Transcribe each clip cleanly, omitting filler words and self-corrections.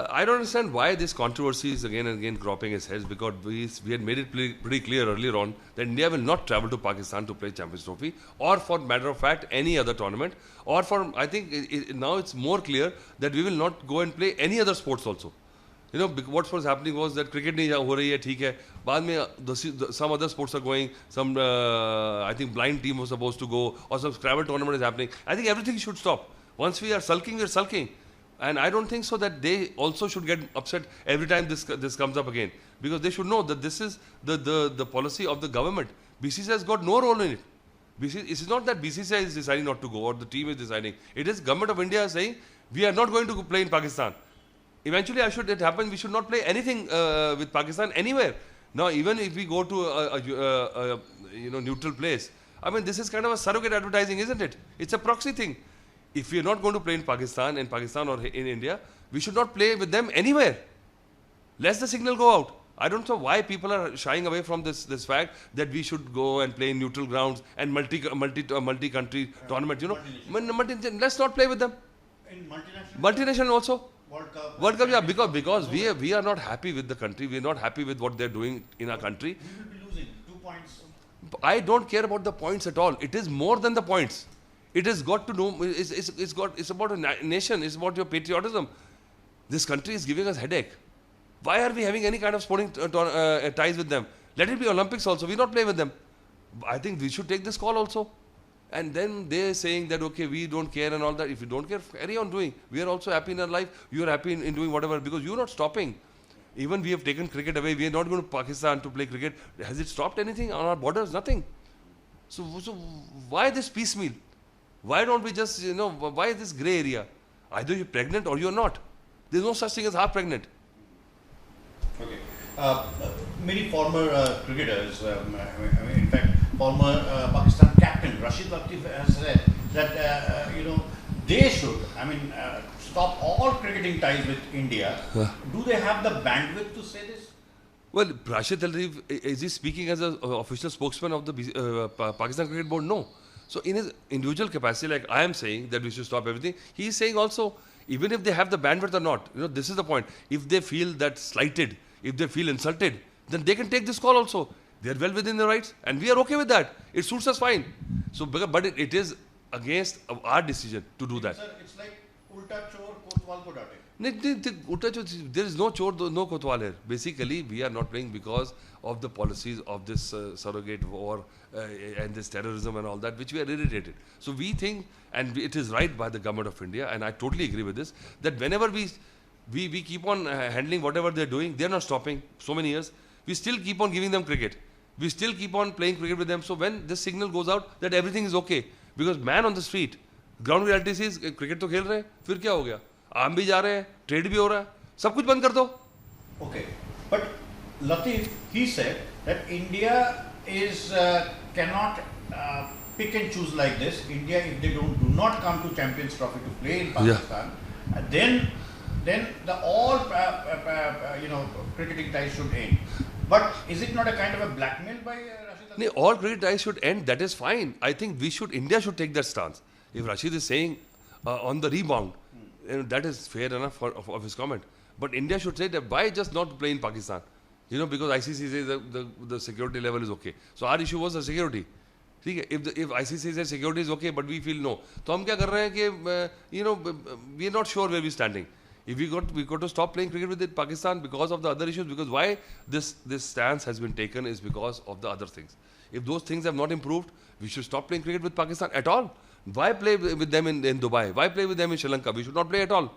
I don't understand why this controversy is again and again cropping its heads, because we had made it pretty clear earlier on that India will not travel to Pakistan to play Champions Trophy, or for matter of fact any other tournament, or for, I think now it's more clear that we will not go and play any other sports also. You know, what was happening was that cricket नहीं हो रही है, ठीक है, बाद में some other sports are going, some I think blind team was supposed to go, or some Scrabble tournament is happening. I think everything should stop. Once we are sulking, we are sulking. And I don't think so that they also should get upset every time this comes up again, because they should know that this is the policy of the government. BCCI has got no role in it. It is not that BCCI is deciding not to go or the team is deciding. It is Government of India saying we are not going to play in Pakistan. Eventually, should it happen, we should not play anything with Pakistan anywhere. Now, even if we go to a neutral place, I mean, this is kind of a surrogate advertising, isn't it? It's a proxy thing. If we are not going to play in Pakistan or in India, we should not play with them anywhere. Let the signal go out. I don't know why people are shying away from this fact that we should go and play in neutral grounds and multi-country tournament. You know, let's not play with them. In Multinational also. World Cup, yeah, because we are not happy with the country. We are not happy with what they're doing in our country. we will be losing 2 points. I don't care about the points at all. It is more than the points. It has got to know. It's about a nation. It's about your patriotism. This country is giving us headache. Why are we having any kind of sporting ties with them? Let it be Olympics also. We not play with them. I think we should take this call also. And then they're saying that, okay, we don't care and all that. If you don't care, carry on doing. We are also happy in our life. You are happy in doing whatever, because you're not stopping. Even we have taken cricket away. We are not going to Pakistan to play cricket. Has it stopped anything on our borders? Nothing. So why this piecemeal? Why don't we just, why this grey area? Either you're pregnant or you're not. There's no such thing as half pregnant. Okay. Many former cricketers, in fact, former Pakistan captain Rashid Latif has said that, they should, stop all cricketing ties with India. Do they have the bandwidth to say this? Well, Rashid Latif, is he speaking as an official spokesman of the Pakistan Cricket Board? No. So in his individual capacity, like I am saying that we should stop everything, he is saying also, even if they have the bandwidth or not, this is the point. If they feel that slighted, if they feel insulted, then they can take this call also. They are well within their rights, and we are okay with that. It suits us fine. So, but it is against our decision to do that. Sir, it's like ulta chor kotwal ko date. There is no chor, no kotwal here. Basically, we are not playing because of the policies of this surrogate war and this terrorism and all that, which we are irritated. So we think, and it is right by the Government of India, and I totally agree with this, that whenever we keep on handling whatever they're doing, they're not stopping so many years. We still keep on giving them cricket. We still keep on playing cricket with them. So when this signal goes out that everything is okay, because man on the street, ground reality says cricket तो खेल रहे हैं, फिर क्या हो गया? आम भी जा रहे हैं, ट्रेड भी हो रहा है, सब कुछ बंद कर दो. Okay, but Latif, he said that India cannot pick and choose like this. India, if they do not come to Champions Trophy to play in Pakistan, then the all cricketing ties should end. But is it not a kind of a blackmail by Rashid Latif? No, all cricket ties should end. That is fine. I think India should take that stance. If Rashid is saying on the rebound, that is fair enough of his comment. But India should say that why just not play in Pakistan? Because ICC says the security level is okay. So our issue was the security. If ICC says security is okay, but we feel no. So हम क्या कर रहे हैं कि we are not sure where we are standing. If we got to stop playing cricket with Pakistan because of the other issues, because why this stance has been taken is because of the other things. If those things have not improved, we should stop playing cricket with Pakistan at all. Why play with them in Dubai? Why play with them in Sri Lanka? We should not play at all.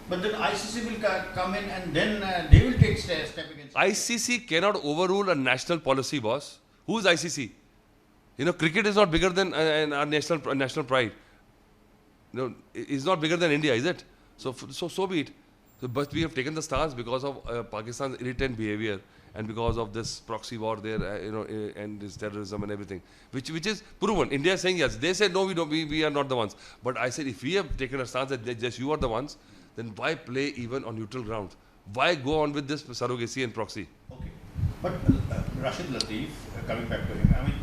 But then ICC will come in and then they will take step against. ICC cannot overrule a national policy, boss. Who is ICC? Cricket is not bigger than our national pride. It's not bigger than India, is it? So be it. But we have taken the stance because of Pakistan's irritant behavior and because of this proxy war there, and this terrorism and everything, which is proven. India is saying yes. They said no, we don't. We are not the ones. But I said if we have taken a stance that just you are the ones, then why play even on neutral grounds? Why go on with this surrogacy and proxy? Okay, but Rashid Latif, coming back to him,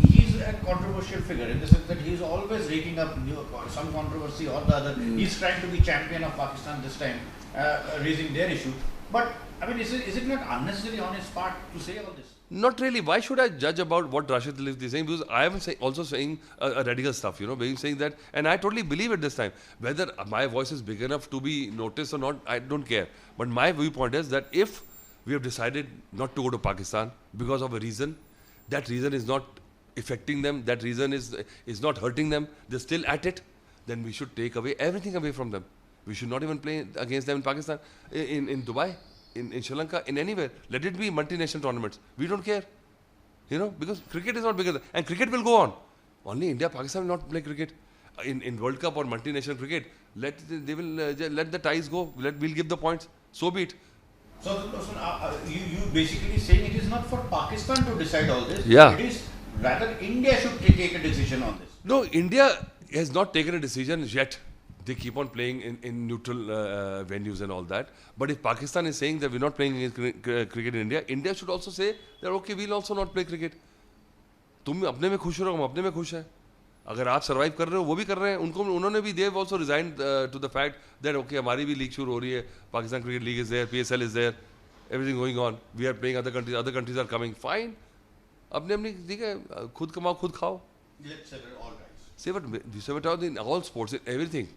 he is a controversial figure in the sense that he's always raking up some controversy or the other. He's trying to be champion of Pakistan this time, raising their issue. But I mean, is it not unnecessary on his part to say all this? Not really. Why should I judge about what Rashid Khalif is saying? Because I am also saying radical stuff, you know, being saying that, and I totally believe it this time. Whether my voice is big enough to be noticed or not, I don't care. But my viewpoint is that if we have decided not to go to Pakistan because of a reason, that reason is not affecting them, that reason is not hurting them, they're still at it, then we should take away everything away from them. We should not even play against them in Pakistan, in Dubai, in Sri Lanka, in anywhere. Let it be multinational tournaments. We don't care. You know, because cricket is not bigger and cricket will go on. Only India, Pakistan will not play cricket. In World Cup or multinational cricket, let the ties go. We'll give the points. So be it. So, you basically saying it is not for Pakistan to decide all this. Yeah. It is rather India should take a decision on this. No, India has not taken a decision yet. They keep on playing in neutral venues and all that. But if Pakistan is saying that we're not playing against cricket in India, India should also say that okay, we'll also not play cricket. तुम अपने में खुश रहो, हम अपने में खुश हैं. अगर आप सर्वाइव कर रहे हो, वो भी कर रहे हैं. उन्होंने भी they have also resigned to the fact that okay, हमारी भी लीग शुरू हो रही है. Pakistan Cricket League is there, PSL is there, everything going on. We are playing other countries are coming. Fine. अपने ठीक है, खुद कमाओ, खुद खाओ. Let's sever all rights. Say what in all sports, in everything.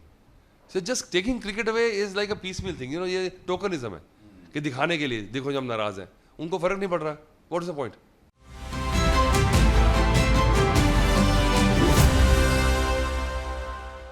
So just taking cricket away is like a piecemeal thing. You know, ये tokenism है कि दिखाने के लिए देखो जब नाराज हैं. उनको फर्क नहीं पड़ रहा. What is the point?